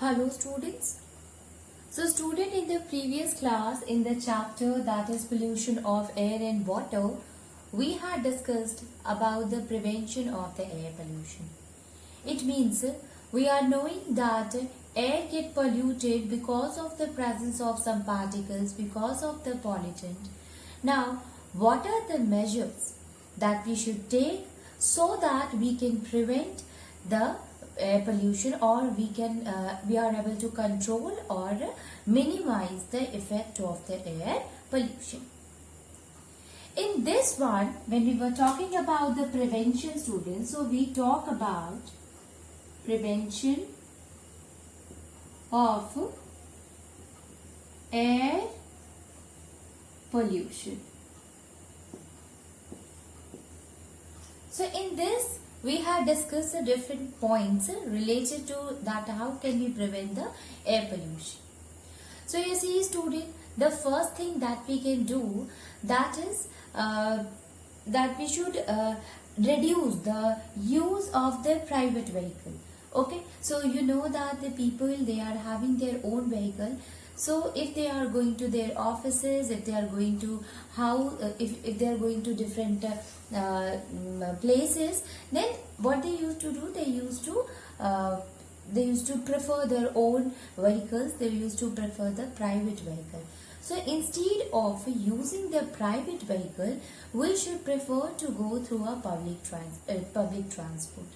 Hello students. So student, in the previous class in the chapter that is pollution of air and water, we had discussed about the prevention of the air pollution. It means we are knowing that air get polluted because of the presence of some particles, because of the pollutant. Now, what are the measures that we should take so that we can prevent the air pollution, or we are able to control or minimize the effect of the air pollution? In this one, when we were talking about the prevention, students, so we talk about prevention of air pollution. So in this, we have discussed the different points related to that how can we prevent the air pollution. So you see student, the first thing that we can do, that is that we should reduce the use of the private vehicle. Okay, so you know that the people, they are having their own vehicle. So if they are going to their offices, if they are going to if they are going to different places, then what they used to do, they used to prefer their own vehicles. They used to prefer the private vehicle. So instead of using the private vehicle, we should prefer to go through a public transport.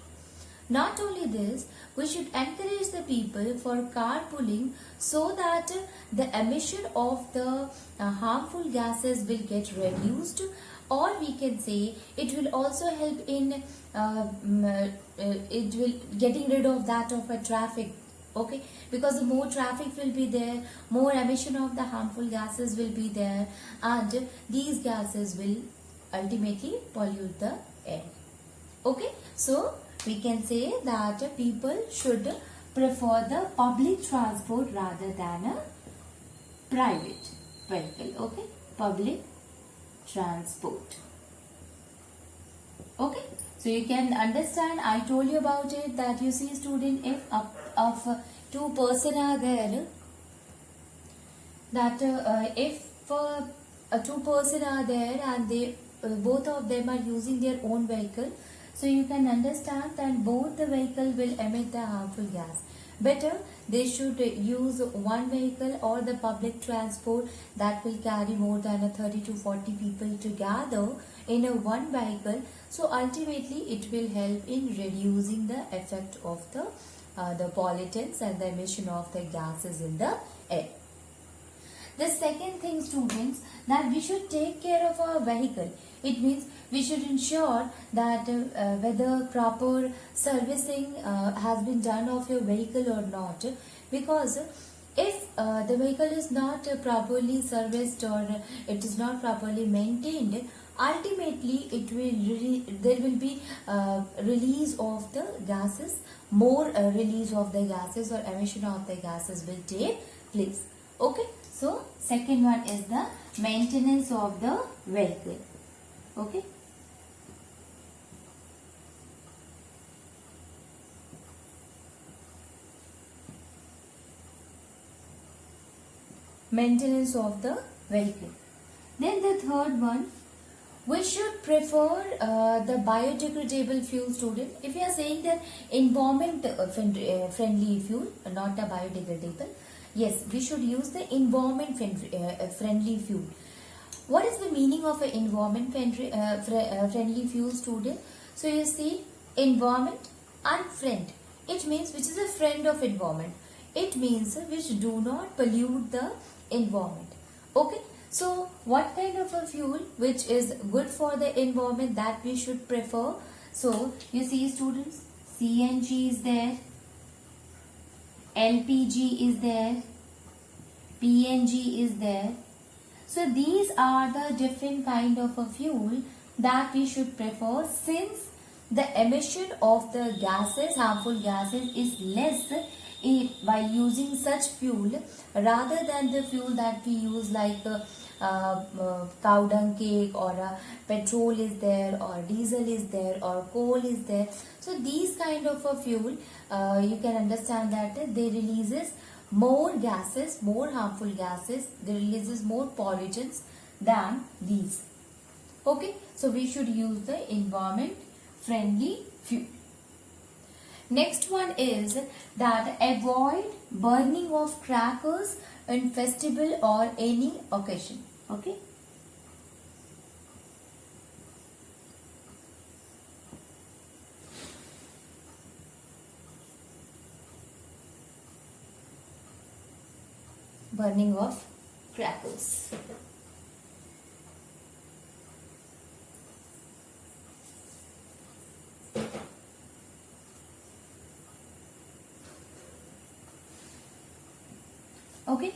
Not only this, we should encourage the people for carpooling so that the emission of the harmful gases will get reduced, or we can say it will also help in it will getting rid of that of a traffic. Okay, because the more traffic will be there, more emission of the harmful gases will be there, and these gases will ultimately pollute the air. Okay, so we can say that people should prefer the public transport rather than a private vehicle. Okay, public transport. Okay, so you can understand, I told you about it, that you see student, if of two person are there, that if two person are there and they both of them are using their own vehicle, so you can understand that both the vehicle will emit the harmful gas. Better they should use one vehicle or the public transport that will carry more than 30 to 40 people together in a one vehicle. So ultimately it will help in reducing the effect of the pollutants and the emission of the gases in the air. The second thing, students, that we should take care of our vehicle. It means we should ensure that whether proper servicing has been done of your vehicle or not. Because if the vehicle is not properly serviced, or it is not properly maintained, ultimately there will be release of the gases, more release of the gases or emission of the gases will take place. Okay, so second one is the maintenance of the vehicle. Okay, maintenance of the vehicle. Then the third one, we should prefer the biodegradable fuel, student. If you are saying that environment friendly fuel, not a biodegradable, yes, we should use the environment friendly fuel. What is the meaning of an environment friendly fuel, student? So you see, environment and friend, it means which is a friend of environment. It means which do not pollute the environment. Okay, so what kind of a fuel which is good for the environment that we should prefer? So you see students, CNG is there, LPG is there, PNG is there. So these are the different kind of a fuel that we should prefer, since the emission of the gases, harmful gases, is less by using such fuel rather than the fuel that we use like cow dung cake, or petrol is there, or diesel is there, or coal is there. So these kind of a fuel, you can understand that they releases more gases, more harmful gases, they releases more pollutants than these. Okay, so we should use the environment friendly fuel. Next one is that avoid burning of crackers in festival or any occasion. Okay. Burning of crackers. Okay,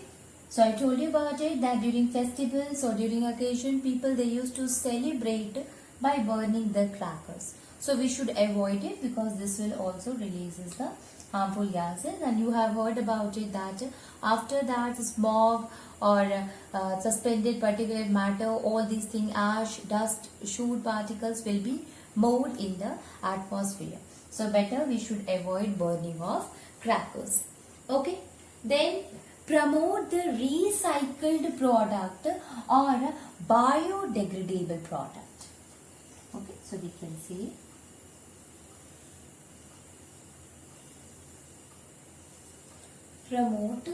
so I told you about it that during festivals or during occasion, people they used to celebrate by burning the crackers. So we should avoid it because this will also releases the harmful gases, and you have heard about it that after that smog or suspended particulate matter, all these things, ash, dust, soot particles will be moved in the atmosphere. So better we should avoid burning of crackers. Okay, then promote the recycled product or biodegradable product. Okay, so we can see promote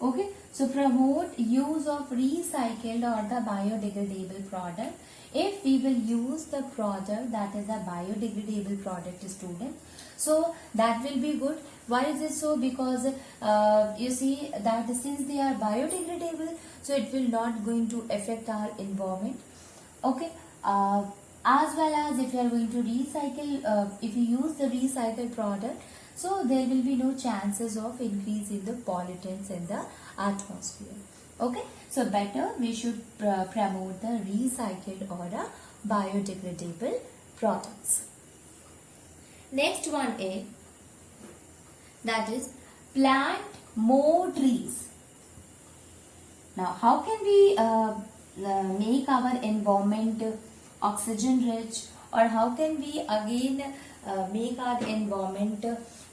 Okay, so promote use of recycled or the biodegradable product. If we will use the product that is a biodegradable product, student, so that will be good. Why is it so? Because you see that since they are biodegradable, so it will not going to affect our environment. Okay, as well as if you are going to recycle, if you use the recycled product, so there will be no chances of increase in the pollutants in the atmosphere. Okay, so better we should promote the recycled or biodegradable products. Next one is that is plant more trees. Now how can we make our environment oxygen rich, or how can we again make our environment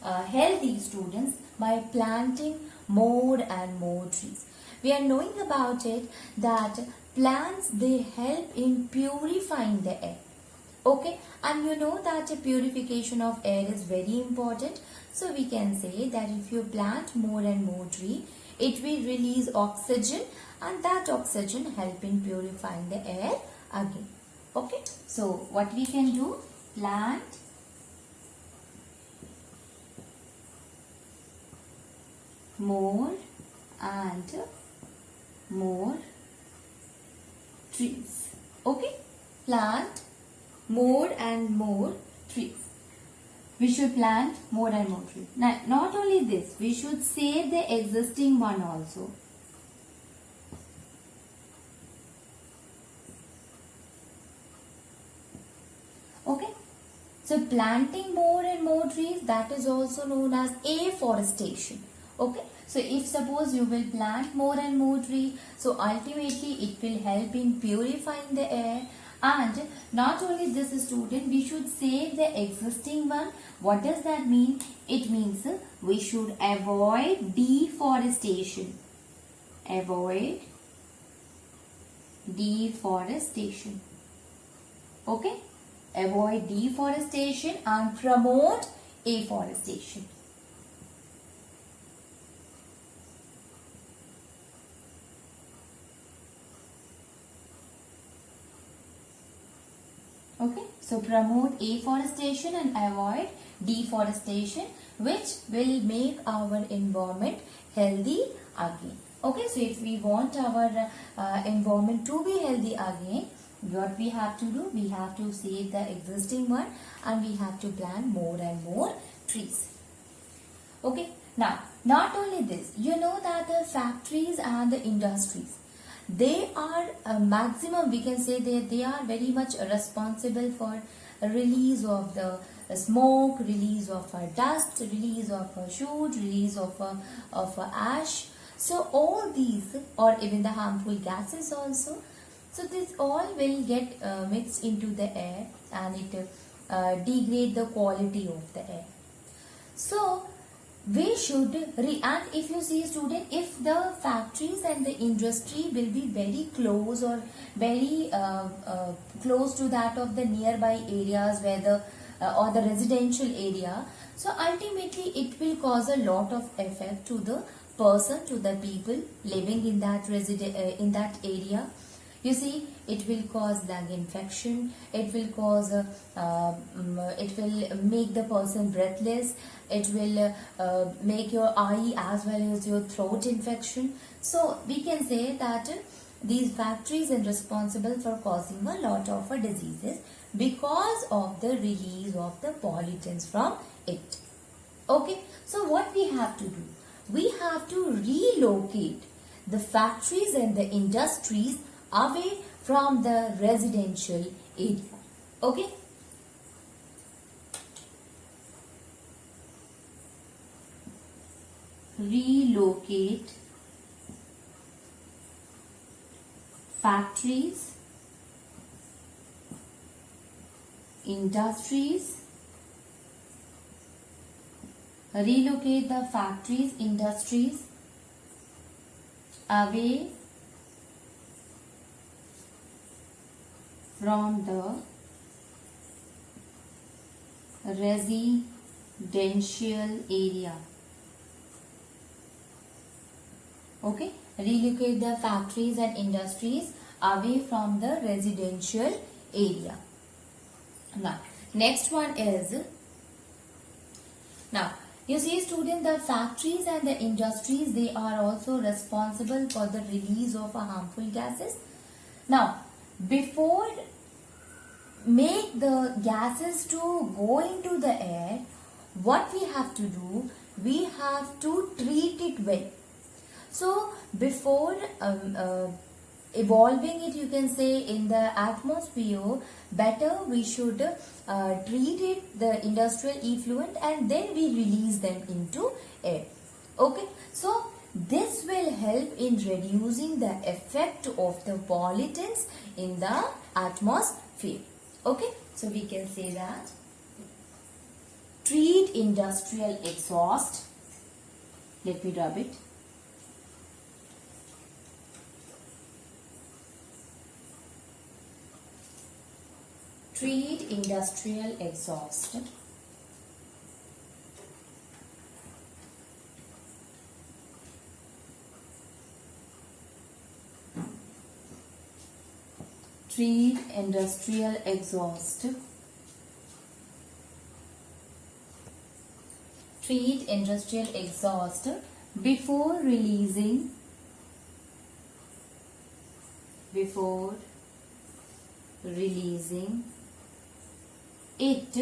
healthy, students? By planting more and more trees. We are knowing about it that plants they help in purifying the air. Okay, and you know that purification of air is very important. So we can say that if you plant more and more tree, it will release oxygen, and that oxygen help in purifying the air again. Okay, so what we can do? Plant more and more trees. Okay, plant more and more trees. We should plant more and more trees. Now, not only this, we should save the existing one also. Okay, so planting more and more trees, that is also known as afforestation. Okay, so if suppose you will plant more and more trees, so ultimately it will help in purifying the air. And not only this, student, we should save the existing one. What does that mean? It means we should avoid deforestation. Avoid deforestation. Okay, avoid deforestation and promote afforestation. Okay, so promote afforestation and avoid deforestation, which will make our environment healthy again. Okay, so if we want our environment to be healthy again, What we have to do? We have to save the existing one and we have to plant more and more trees. Okay. Now, not only this, you know that the factories and the industries, they are maximum, we can say that they are very much responsible for release of the smoke, release of dust, release of soot, release of ash. So all these, or even the harmful gases also, so this all will get mixed into the air and it degrade the quality of the air. So we should and if you see student, if the factories and the industry will be very close or very close to that of the nearby areas where the or the residential area, so ultimately it will cause a lot of effect to the person, to the people living in that in that area. You see, it will cause lung infection, it will cause, it will make the person breathless, it will make your eye as well as your throat infection. So we can say that these factories are responsible for causing a lot of diseases because of the release of the pollutants from it. Okay, so what we have to do? We have to relocate the factories and the industries away from the residential area. Okay. Relocate factories, industries, relocate the factories, industries away from the residential area. Okay, relocate the factories and industries away from the residential area. Now, next one is, now you see student, the factories and the industries, they are also responsible for the release of harmful gases. Now, before make the gases to go into the air, what we have to do? We have to treat it well. So before evolving it, you can say, in the atmosphere, better we should treat it, the industrial effluent, and then we release them into air. Okay, so this will help in reducing the effect of the pollutants in the atmosphere. Okay, so we can say that treat industrial exhaust. Let me rub it. Treat industrial exhaust. Treat industrial exhaust. Treat industrial exhaust before releasing it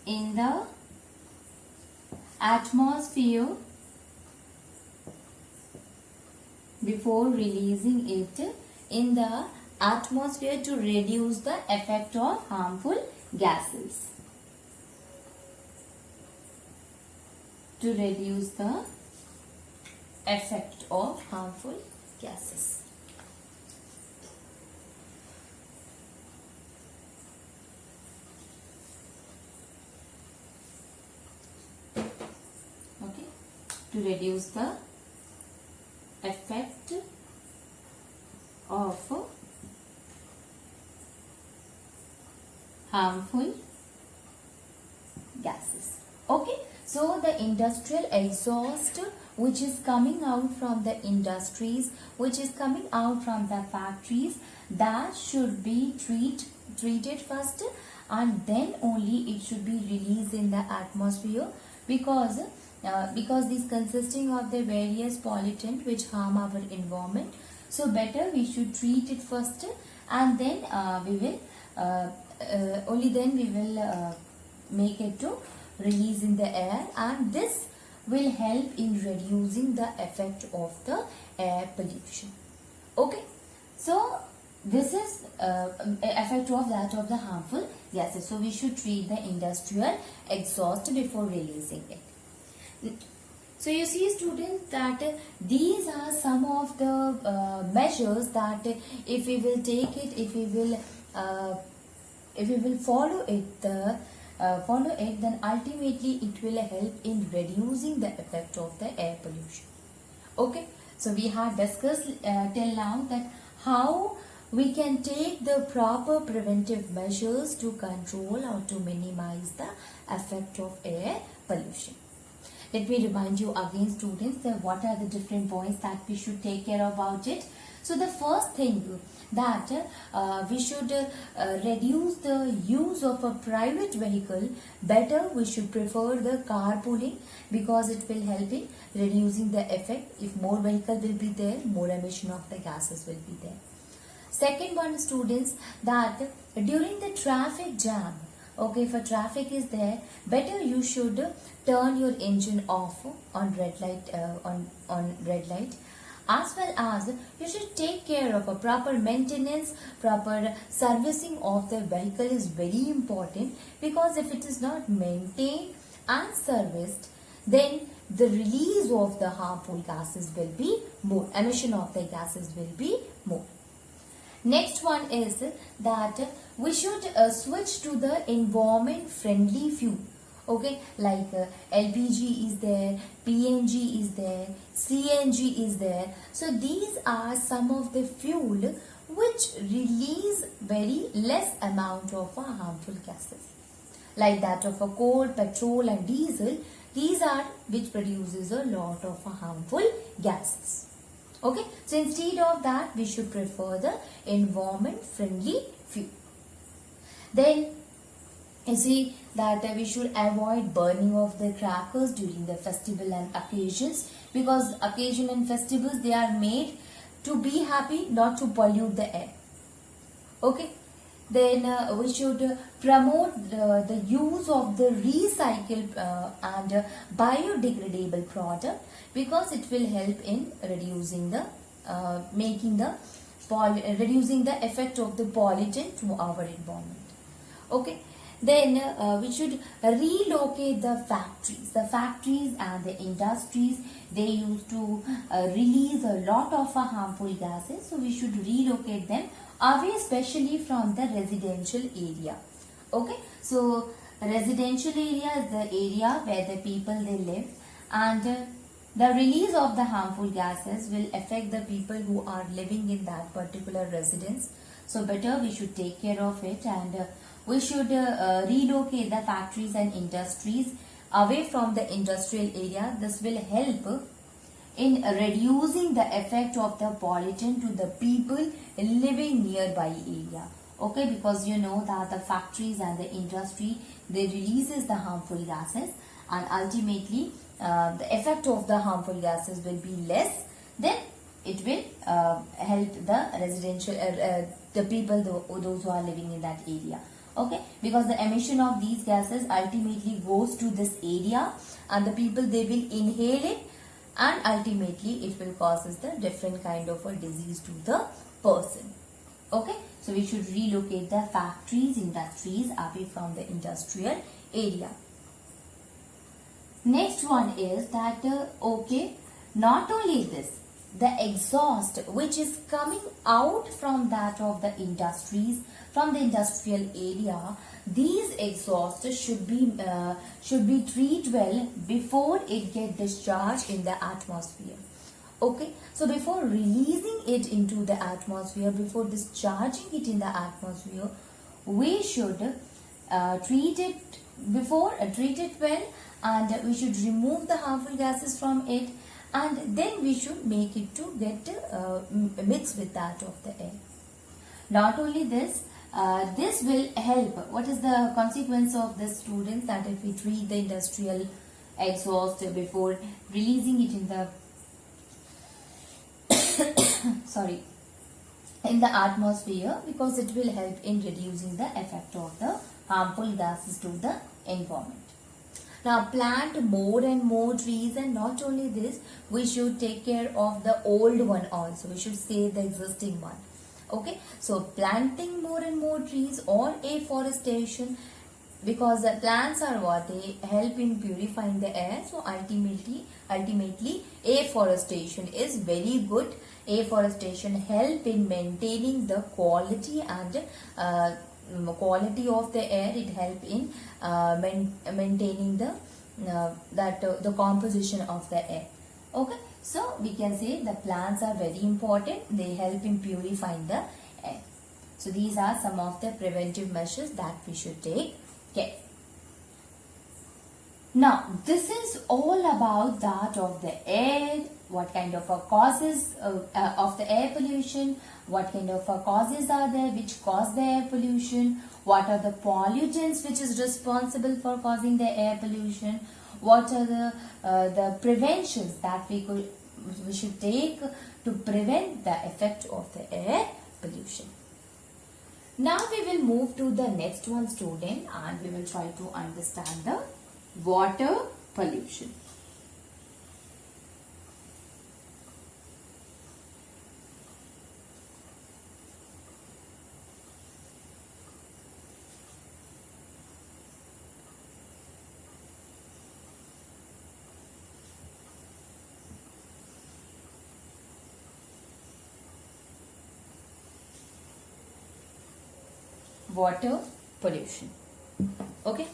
in the atmosphere, before releasing it in the atmosphere to reduce the effect of harmful gases. To reduce the effect of harmful gases. Okay, to reduce the effect of harmful gases. Okay, so the industrial exhaust which is coming out from the industries, which is coming out from the factories, that should be treated first, and then only it should be released in the atmosphere, because because these consisting of the various pollutants which harm our environment. So better we should treat it first, and then we will only then we will make it to release in the air, and this will help in reducing the effect of the air pollution. Okay, so this is effect of that of the harmful gases. So we should treat the industrial exhaust before releasing it. So you see, students, that these are some of the measures that if we will take it, if we will follow it, then ultimately it will help in reducing the effect of the air pollution. Okay, so we have discussed till now that how we can take the proper preventive measures to control or to minimize the effect of air pollution. Let me remind you again, students, that what are the different points that we should take care about it. So the first thing that we should reduce the use of a private vehicle. Better we should prefer the carpooling, because it will help in reducing the effect. If more vehicle will be there, more emission of the gases will be there. Second one, students, that during the traffic jam, okay, if a traffic is there, better you should turn your engine off on red light, on red light, as well as you should take care of a proper maintenance, proper servicing of the vehicle is very important, because if it is not maintained and serviced, then the release of the harmful gases will be more, emission of the gases will be more. Next one is that we should switch to the environment friendly fuel. Okay, like LPG is there, PNG is there, CNG is there. So these are some of the fuel which release very less amount of harmful gases. Like that of a coal, petrol and diesel, these are which produces a lot of harmful gases. Okay, so instead of that, we should prefer the environment friendly fuel. Then you see that we should avoid burning of the crackers during the festival and occasions, because occasion and festivals, they are made to be happy, not to pollute the air. Okay, then we should promote the use of the recycled and biodegradable product, because it will help in reducing the reducing the effect of the pollutant to our environment. Okay, then we should relocate the factories. The factories and the industries, they used to release a lot of harmful gases, so we should relocate them away, especially from the residential area. Okay, so residential area is the area where the people they live, and the release of the harmful gases will affect the people who are living in that particular residence. So better we should take care of it, and we should relocate the factories and industries away from the industrial area. This will help in reducing the effect of the pollutant to the people living nearby area. Okay, because you know that the factories and the industry, they releases the harmful gases, and ultimately the effect of the harmful gases will be less. Then it will help the residential the people, those who are living in that area. Okay, because the emission of these gases ultimately goes to this area, and the people, they will inhale it, and ultimately it will causes the different kind of a disease to the person. Okay, so we should relocate the factories, industries away from the industrial area. Next one is that okay, not only this, the exhaust which is coming out from that of the industries, from the industrial area, these exhausts should be treated well before it get discharged in the atmosphere. Okay, so before releasing it into the atmosphere, before discharging it in the atmosphere, we should treat it well, and we should remove the harmful gases from it, and then we should make it to get mixed with that of the air. Not only this, this will help. What is the consequence of this, students? That if we treat the industrial exhaust before releasing it in the sorry, in the atmosphere, because it will help in reducing the effect of the harmful gases to the environment. Now plant more and more trees, and not only this, we should take care of the old one also. We should save the existing one. Okay, so planting more and more trees or afforestation, because the plants are what they help in purifying the air. So ultimately afforestation is very good. Afforestation help in maintaining the quality and quality of the air. It help in maintaining the the composition of the air. Okay, so we can say the plants are very important. They help in purifying the air. So these are some of the preventive measures that we should take care. Now this is all about that of the air, what kind of causes of the air pollution, what kind of causes are there which cause the air pollution, what are the pollutants which is responsible for causing the air pollution, what are the preventions that we should take to prevent the effect of the air pollution. Now we will move to the next one, student, and we will try to understand the water pollution. Water pollution. Okay.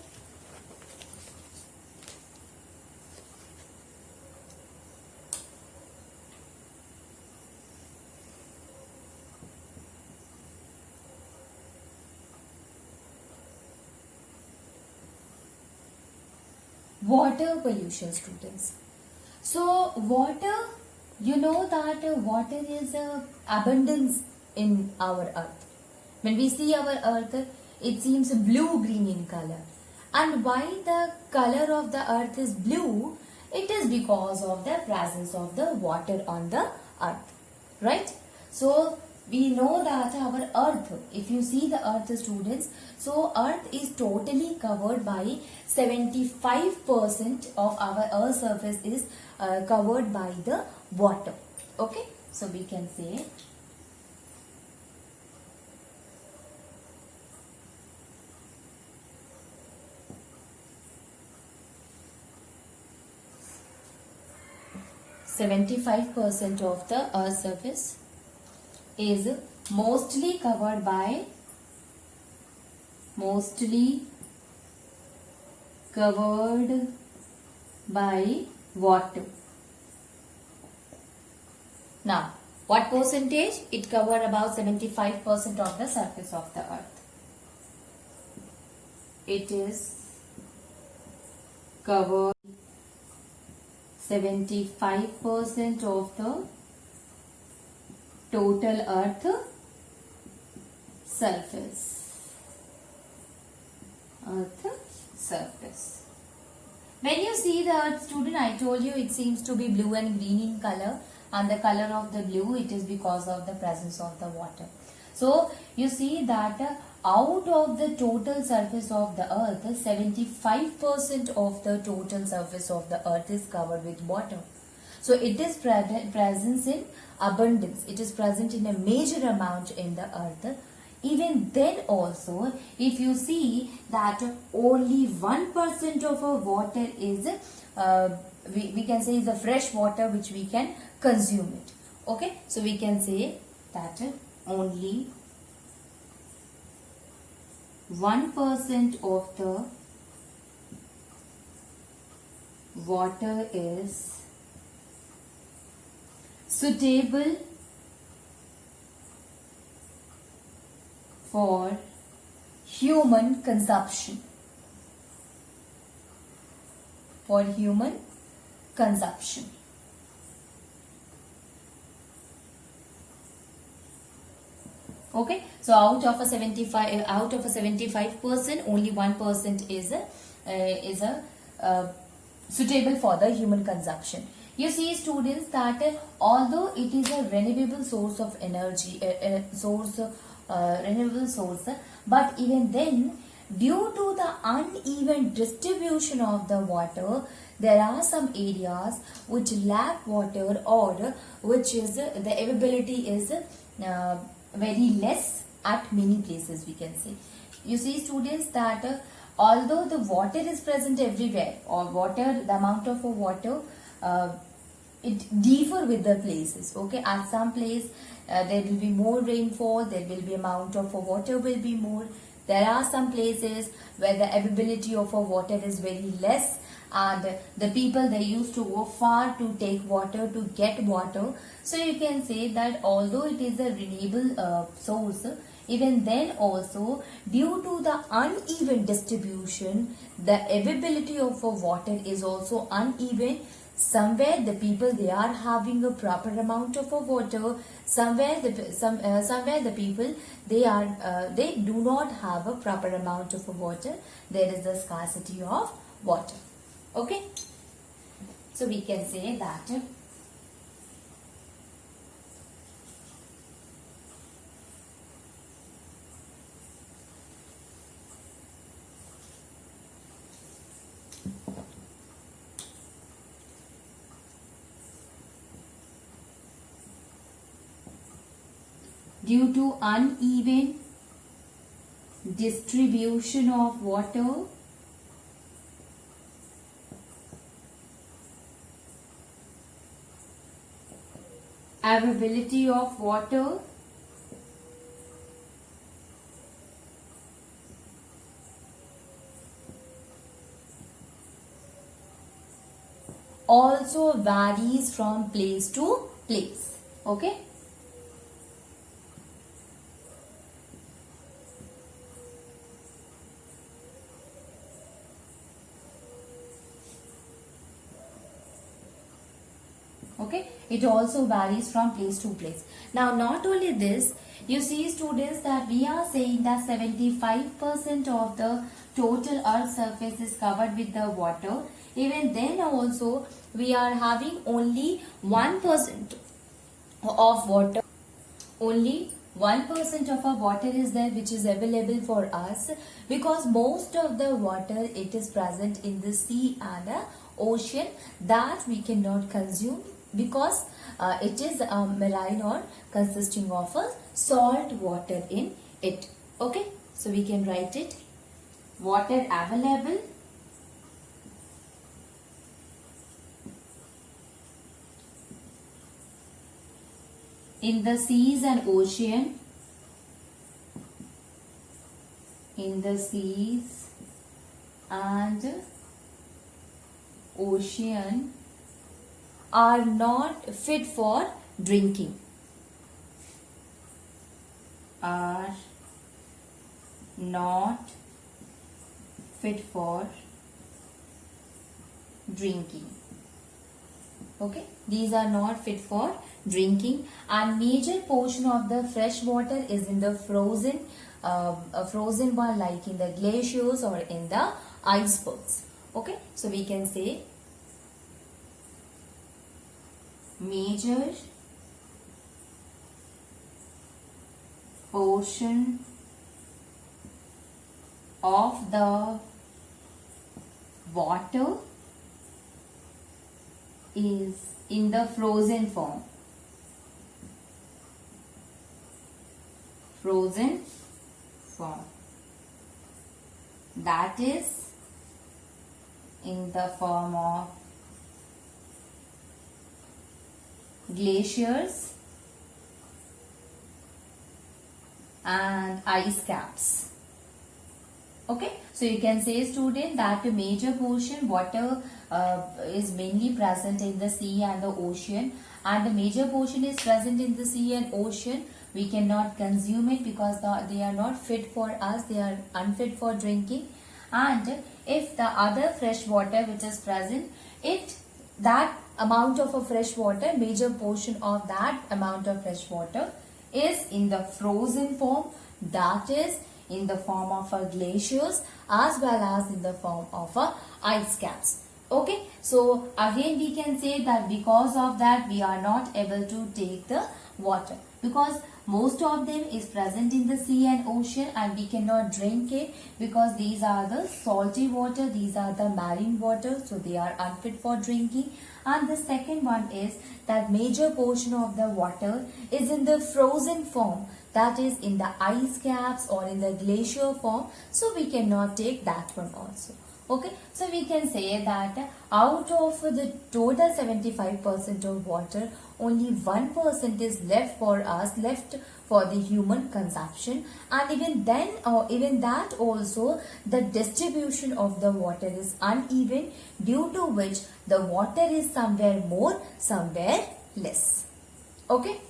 Water pollution, students. So water, you know that water is abundance in our earth. When we see our earth, it seems blue-green in color. And why the color of the earth is blue? It is because of the presence of the water on the earth. Right? So we know that our earth, if you see the earth, students, so earth is totally covered by 75% of our earth surface is covered by the water. Okay? So we can say 75% of the earth surface is mostly covered by water. Now, what percentage? It covers about 75% of the surface of the earth. It is covered 75% of the total earth surface. When you see the earth, student, I told you it seems to be blue and green in color, and the color of the blue, it is because of the presence of the water. So you see that out of the total surface of the earth, 75% of the total surface of the earth is covered with water. So it is present in abundance. It is present in a major amount in the earth. Even then also, if you see that only 1% of our water is, we can say is the fresh water which we can consume it. Okay, so we can say that only 1% of the water is suitable for human consumption. Okay, so out of a 75%, only 1% is a suitable for the human consumption. You see, students, that although it is a renewable source of energy, renewable source, but even then, due to the uneven distribution of the water, there are some areas which lack water, or which is the availability is very less at many places, we can say. You see, students, that although the water is present everywhere, or the amount of water, it differ with the places. Okay, at some place there will be more rainfall, there will be amount of water will be more. There are some places where the availability of water is very less, and the people, they used to go far to take water, to get water. So you can say that although it is a renewable source, even then also, due to the uneven distribution, the availability of water is also uneven. Somewhere the people, they are having a proper amount of water. Somewhere the people, they do not have a proper amount of water. There is a scarcity of water. Okay, so we can say that due to uneven distribution of water, availability of water also varies from place to place. Okay. Okay, it also varies from place to place. Now, not only this, you see, students, that we are saying that 75% of the total earth surface is covered with the water. Even then also, we are having only 1% of water. Only 1% of our water is there which is available for us, because most of the water, it is present in the sea and the ocean, that we cannot consume, because it is marine, or consisting of a salt water in it. Okay, so we can write it: water available in the seas and ocean, in the seas and ocean, are not fit for drinking, are not fit for drinking. Okay, these are not fit for drinking, and major portion of the fresh water is in the frozen one, like in the glaciers or in the icebergs. Okay, so we can say major portion of the water is in the frozen form. Frozen form. That is in the form of glaciers and ice caps. Okay, so you can say, student, that a major portion water is mainly present in the sea and the ocean, and the major portion is present in the sea and ocean. We cannot consume it because they are not fit for us, they are unfit for drinking. And if the other fresh water which is present, that amount of a fresh water, major portion of that amount of fresh water is in the frozen form, that is in the form of glaciers as well as in the form of ice caps. Okay, so again we can say that because of that we are not able to take the water, because most of them is present in the sea and ocean, and we cannot drink it because these are the salty water, these are the marine water, so they are unfit for drinking. And the second one is that major portion of the water is in the frozen form, that is in the ice caps or in the glacier form, so we cannot take that one also. Okay, so we can say that out of the total 75% of water, only 1% is left for us, left for the human consumption, and even then, or even that also, the distribution of the water is uneven, due to which the water is somewhere more, somewhere less. Okay.